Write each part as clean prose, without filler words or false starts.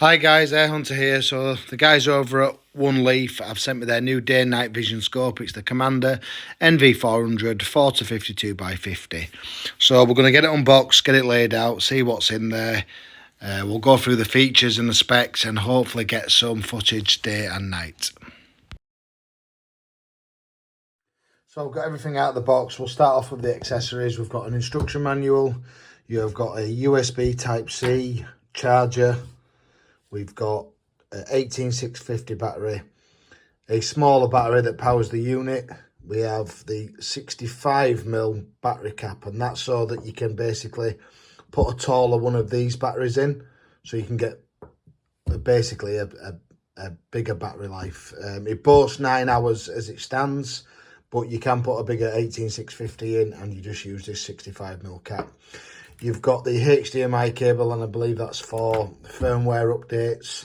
Hi guys, Air Hunter here. So the guys over at ONLEAF have sent me their new day and night vision scope. It's the Commander NV400 4 to 52 by 50. So we're going to get it unboxed, get it laid out, see what's in there. We'll go through the features and the specs and hopefully get some footage day and night. So I've got everything out of the box. We'll start off with the accessories. We've got an instruction manual. You've got a USB Type-C charger. We've got an 18650 battery, a smaller battery that powers the unit. We have the 65mm battery cap, and that's so that you can basically put a taller one of these batteries in, so you can get basically a bigger battery life. It boasts 9 hours as it stands, but you can put a bigger 18650 in, and you just use this 65mm cap. You've got the HDMI cable, and I believe that's for firmware updates.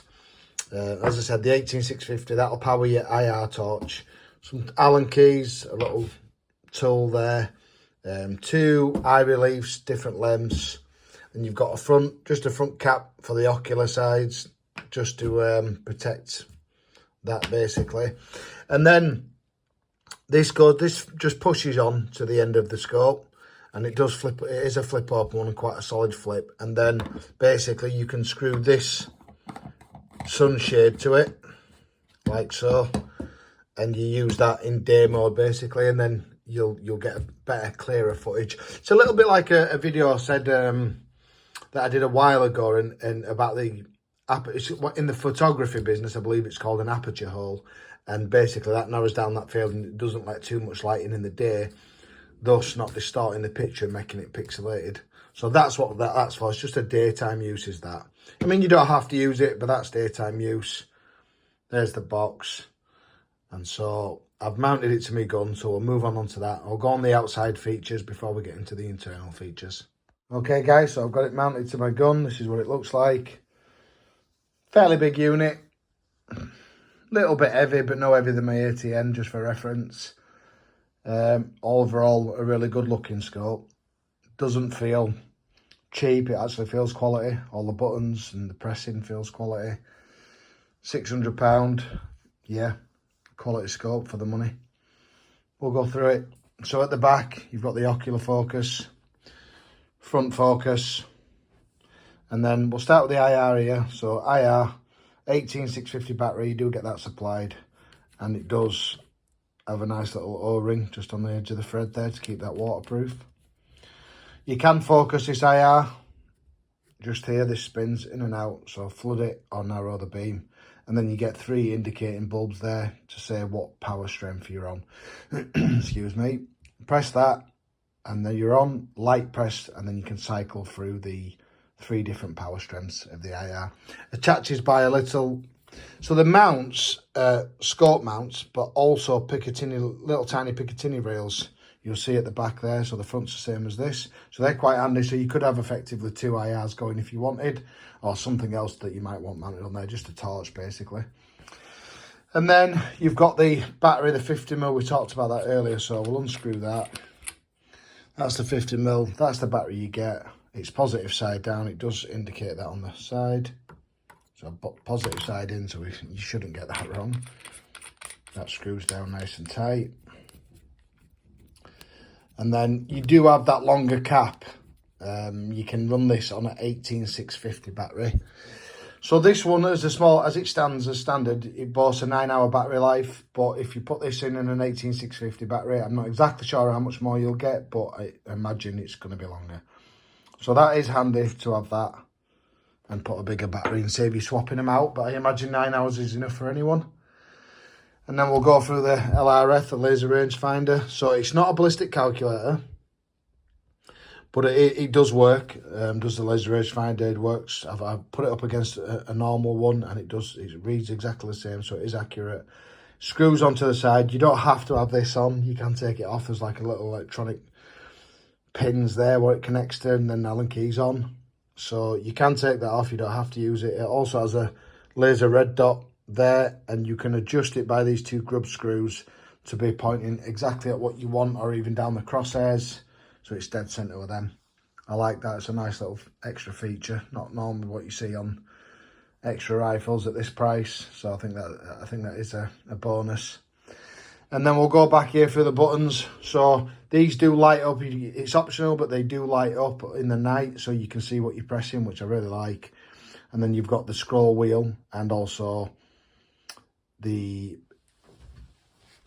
As I said, the 18650, that'll power your IR torch. Some Allen keys, a little tool there. 2 eye reliefs, different lengths. And you've got just a front cap for the ocular sides, just to protect that basically. And then this just pushes on to the end of the scope. And it does flip, it is a flip open one and quite a solid flip. And then basically you can screw this sunshade to it, like so. And you use that in day mode basically, and then you'll get a better, clearer footage. It's a little bit like a video I said that I did a while ago and about the, in the photography business, I believe it's called an aperture hole. And basically that narrows down that field and it doesn't let too much light in the day, thus not distorting the picture and making it pixelated. So that's what that's for. It's just a daytime use, is that. I mean, you don't have to use it, but that's daytime use. There's the box. And so I've mounted it to my gun, so we'll move on onto that. I'll go on the outside features before we get into the internal features. Okay guys, so I've got it mounted to my gun. This is what it looks like. Fairly big unit. Little bit heavy, but no heavier than my ATN, just for reference. Overall, a really good looking scope. Doesn't feel cheap, it actually feels quality. All the buttons and the pressing feels quality. £600, yeah, quality scope for the money. We'll go through it. So at the back, you've got the ocular focus, front focus, and then we'll start with the IR here. So IR, 18650 battery, you do get that supplied, and it does have a nice little O-ring just on the edge of the thread there to keep that waterproof. You can focus this IR just here. This spins in and out, so flood it or narrow the beam, and then you get 3 indicating bulbs there to say what power strength you're on. Excuse me. Press that and then you're on. Light press, and then you can cycle through the 3 different power strengths of the IR. Attaches by a little, so the mounts, scope mounts, but also Picatinny, little tiny Picatinny rails you'll see at the back there. So the front's the same as this, so they're quite handy. So you could have effectively 2 IRs going if you wanted, or something else that you might want mounted on there, just a torch basically. And then you've got the battery, the 50mm, we talked about that earlier, so we'll unscrew that. That's the 50mm, that's the battery you get. It's positive side down, it does indicate that on the side. So positive side in, so you shouldn't get that wrong. That screws down nice and tight. And then you do have that longer cap. You can run this on an 18650 battery. So this one, as it stands as standard, it boasts a 9-hour battery life. But if you put this in an 18650 battery, I'm not exactly sure how much more you'll get, but I imagine it's going to be longer. So that is handy to have that and put a bigger battery and save you swapping them out. But I imagine 9 hours is enough for anyone. And then we'll go through the LRF, the laser rangefinder. So it's not a ballistic calculator, but it does work. Does the laser rangefinder, it works. I've put it up against a normal one, and it reads exactly the same, so it is accurate. Screws onto the side. You don't have to have this on. You can take it off. There's like a little electronic pins there where it connects to, and then Allen keys on. So you can take that off. You don't have to use it. It also has a laser red dot there, and you can adjust it by these 2 grub screws to be pointing exactly at what you want, or even down the crosshairs, so it's dead center with them. I like that. It's a nice little extra feature, not normally what you see on extra rifles at this price, so I think that is a bonus. And then we'll go back here for the buttons. So these do light up. It's optional, but they do light up in the night, so you can see what you're pressing, which I really like. And then you've got the scroll wheel and also the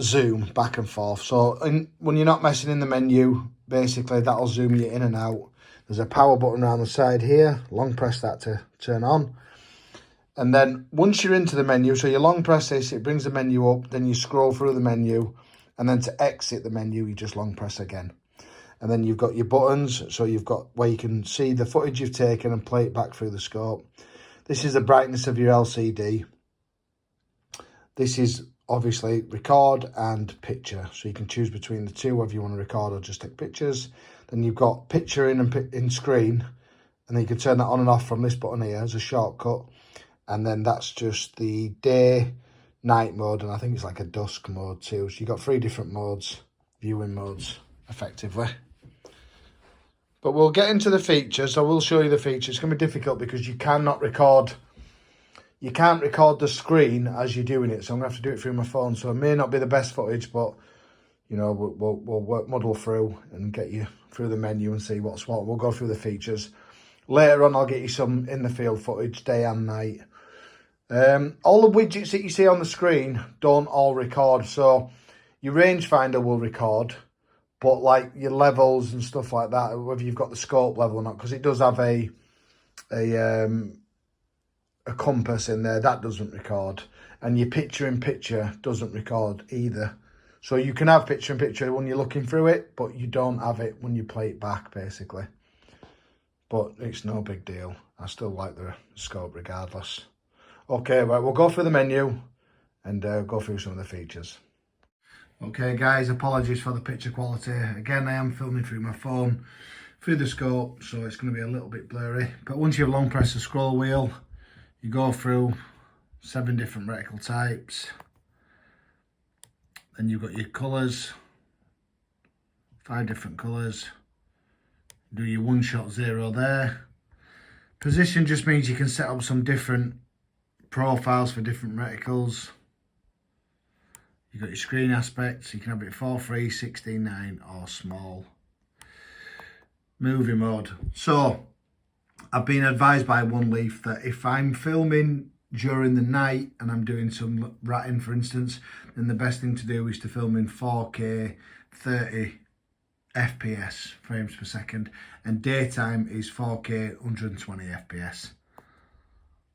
zoom back and forth. So when you're not messing in the menu, basically that'll zoom you in and out. There's a power button around the side here. Long press that to turn on. And then once you're into the menu, so you long press this, it brings the menu up, then you scroll through the menu, and then to exit the menu, you just long press again. And then you've got your buttons, so you've got where you can see the footage you've taken and play it back through the scope. This is the brightness of your LCD. This is obviously record and picture, so you can choose between the two, whether you want to record or just take pictures. Then you've got picture in and in screen, and then you can turn that on and off from this button here as a shortcut. And then that's just the day, night mode, and I think it's like a dusk mode too. So you've got 3 different modes, viewing modes, effectively. But we'll get into the features. I will show you the features. It's going to be difficult because you cannot record. You can't record the screen as you're doing it, so I'm going to have to do it through my phone. So it may not be the best footage, but you know, we'll muddle through and get you through the menu and see what's what. We'll go through the features. Later on, I'll get you some in the field footage, day and night. All the widgets that you see on the screen don't all record. So your rangefinder will record, but like your levels and stuff like that, whether you've got the scope level or not, because it does have a compass in there, that doesn't record. And your picture-in-picture doesn't record either. So you can have picture-in-picture when you're looking through it, but you don't have it when you play it back, basically. But it's no big deal. I still like the scope regardless. Okay, right, we'll go through the menu and go through some of the features. Okay, guys, apologies for the picture quality. Again, I am filming through my phone, through the scope, so it's going to be a little bit blurry. But once you've long pressed the scroll wheel, you go through 7 different reticle types. Then you've got your colours, 5 different colours. Do your 1-shot 0 there. Position just means you can set up some different profiles for different reticles. You've got your screen aspect, so you can have it 4:3, 16:9 or small. Movie mode. So I've been advised by ONLEAF that if I'm filming during the night and I'm doing some ratting, for instance, then the best thing to do is to film in 4K 30 FPS, frames per second, and daytime is 4K 120 FPS.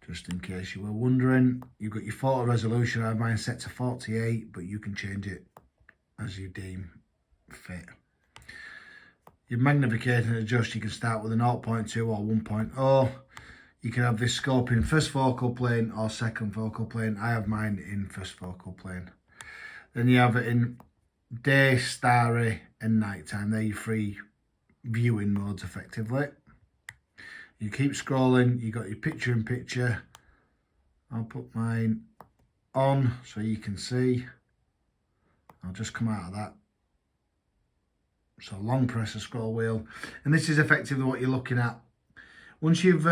Just in case you were wondering, you've got your photo resolution. I have mine set to 48, but you can change it as you deem fit. Your magnification adjust, you can start with a 0.2 or 1.0. You can have this scope in first focal plane or second focal plane. I have mine in first focal plane. Then you have it in day, starry and nighttime. They're your 3 viewing modes effectively. You keep scrolling, you got your picture-in-picture. I'll put mine on so you can see. I'll just come out of that. So long press the scroll wheel. And this is effectively what you're looking at. Once you've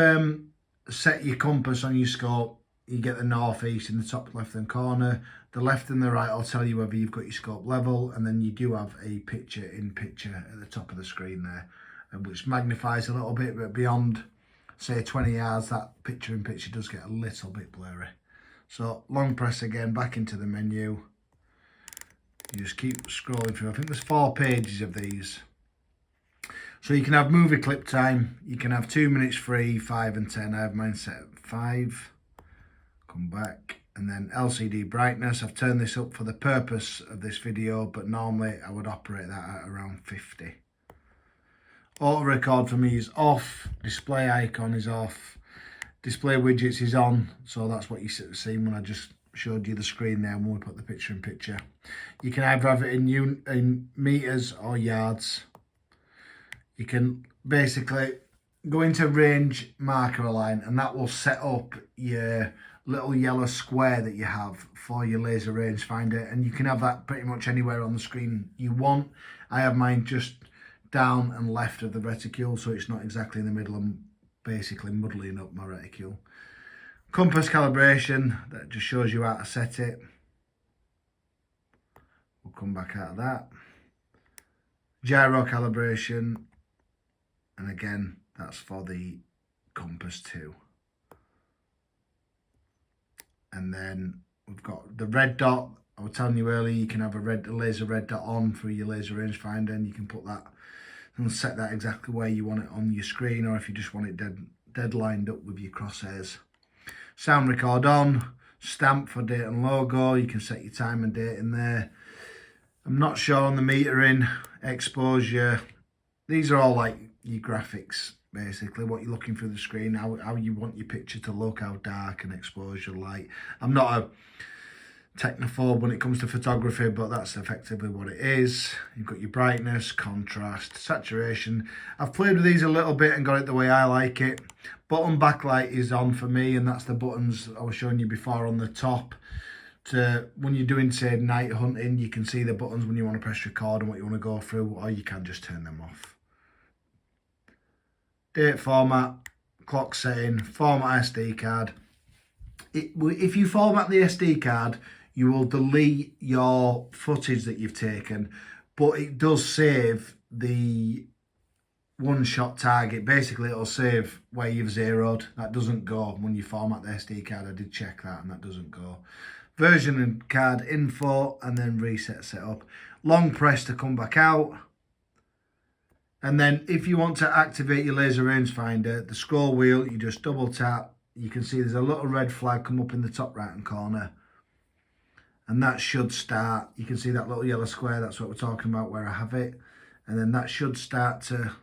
set your compass on your scope, you get the north-east in the top left-hand corner. The left and the right will tell you whether you've got your scope level, and then you do have a picture-in-picture at the top of the screen there, which magnifies a little bit, but beyond, say, 20 yards, that picture-in-picture does get a little bit blurry. So long press again, back into the menu. You just keep scrolling through. I think there's 4 pages of these. So you can have movie clip time. You can have 2 minutes free, 5 and 10. I have mine set at 5. Come back. And then LCD brightness. I've turned this up for the purpose of this video, but normally I would operate that at around 50. Auto record for me is off. Display icon is off. Display widgets is on. So that's what you seen when I just showed you the screen there when we put the picture-in-picture. You can either have it in meters or yards. You can basically go into range marker align, and that will set up your little yellow square that you have for your laser rangefinder, and you can have that pretty much anywhere on the screen you want. I have mine just down and left of the reticule, so it's not exactly in the middle. I'm basically muddling up my reticule. Compass calibration, that just shows you how to set it. We'll come back out of that. Gyro calibration, and again, that's for the compass too. And then we've got the red dot. I was telling you earlier, you can have a laser red dot on for your laser rangefinder, and you can put that and set that exactly where you want it on your screen, or if you just want it dead lined up with your crosshairs. Sound record on, stamp for date and logo. You can set your time and date in there. I'm not sure on the metering, exposure. These are all like your graphics, basically, what you're looking through the screen, how you want your picture to look, how dark and exposure, light. I'm not a technophobe when it comes to photography, but that's effectively what it is. You've got your brightness, contrast, saturation. I've played with these a little bit and got it the way I like it. Button backlight is on for me, and that's the buttons I was showing you before on the top. When you're doing, say, night hunting, you can see the buttons when you want to press record and what you want to go through, or you can just turn them off. Date format, clock setting, format SD card. If you format the SD card, you will delete your footage that you've taken, but it does save the one-shot target. Basically, it'll save where you've zeroed. That doesn't go when you format the SD card. I did check that, and that doesn't go. Version and card info, and then reset setup. Long press to come back out. And then if you want to activate your laser rangefinder, the scroll wheel, you just double tap. You can see there's a little red flag come up in the top right hand corner. And that should start. You can see that little yellow square, that's what we're talking about where I have it. And then that should start to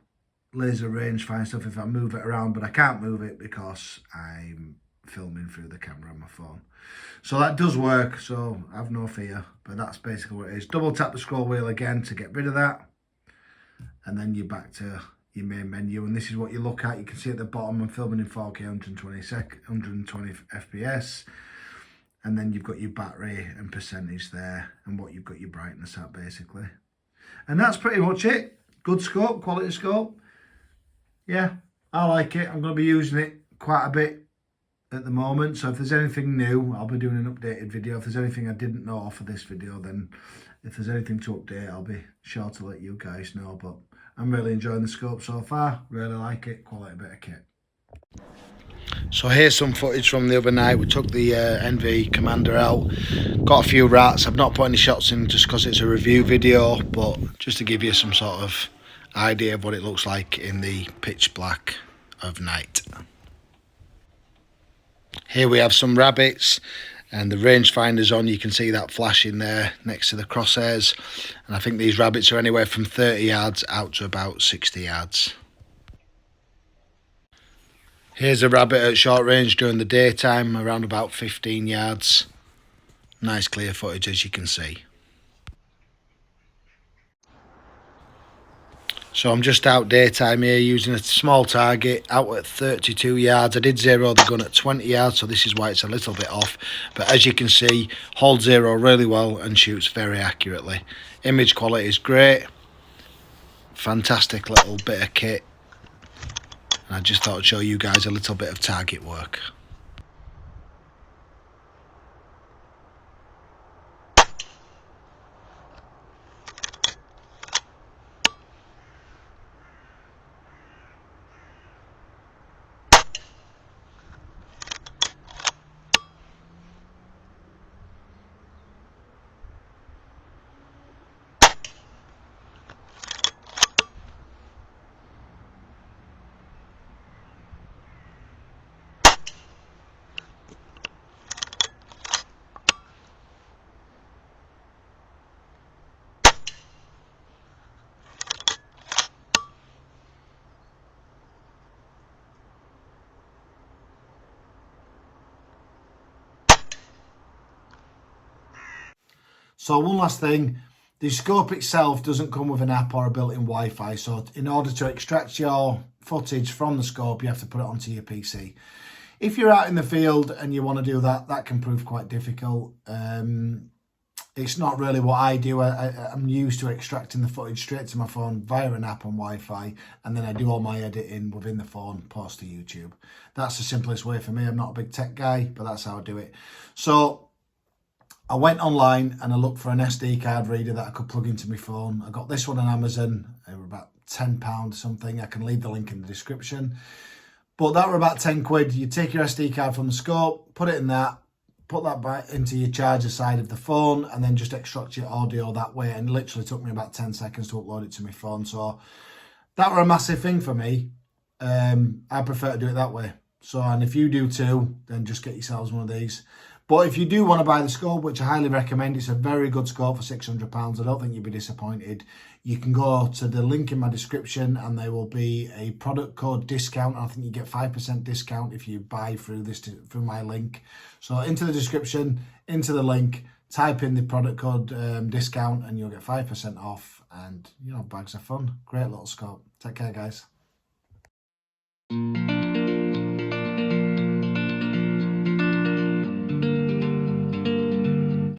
laser rangefinder stuff if I move it around, but I can't move it because I'm filming through the camera on my phone. So that does work, so have no fear, but that's basically what it is. Double tap the scroll wheel again to get rid of that, and then you're back to your main menu, and this is what you look at. You can see at the bottom I'm filming in 4K 120 FPS, and then you've got your battery and percentage there, and what you've got your brightness at basically. And that's pretty much it. Good scope, quality scope. Yeah, I like it. I'm going to be using it quite a bit at the moment, so if there's anything new, I'll be doing an updated video. If there's anything I didn't know for this video, then if there's anything to update, I'll be sure to let you guys know. But I'm really enjoying the scope so far, really like it, quality bit of kit. So here's some footage from the other night. We took the NV Commander out, got a few rats. I've not put any shots in just because it's a review video, but just to give you some sort of idea of what it looks like in the pitch black of night. Here we have some rabbits, and the rangefinder's on. You can see that flashing there next to the crosshairs, and I think these rabbits are anywhere from 30 yards out to about 60 yards. Here's a rabbit at short range during the daytime, around about 15 yards. Nice clear footage, as you can see. So I'm just out daytime here using a small target out at 32 yards. I did zero the gun at 20 yards, so this is why it's a little bit off. But as you can see, holds zero really well and shoots very accurately. Image quality is great. Fantastic little bit of kit. And I just thought I'd show you guys a little bit of target work. So one last thing, the scope itself doesn't come with an app or a built-in Wi-Fi. So in order to extract your footage from the scope, you have to put it onto your PC. If you're out in the field and you want to do that, that can prove quite difficult. it's not really what I do. I'm used to extracting the footage straight to my phone via an app on Wi-Fi, and then I do all my editing within the phone, post to YouTube. That's the simplest way for me. I'm not a big tech guy, but that's how I do it. So I went online and I looked for an SD card reader that I could plug into my phone. I got this one on Amazon. They were about £10 something. I can leave the link in the description. But that were about 10 quid. You take your SD card from the scope, put it in that, put that back into your charger side of the phone, and then just extract your audio that way. And it literally took me about 10 seconds to upload it to my phone. So that were a massive thing for me. I prefer to do it that way. So, and if you do too, then just get yourselves one of these. But if you do want to buy the scope, which I highly recommend, it's a very good scope for £600. I don't think you'll be disappointed. You can go to the link in my description and there will be a product code discount. I think you get 5% discount if you buy through my link. So into the description, into the link, type in the product code discount and you'll get 5% off. And, you know, bags of fun. Great little scope. Take care, guys.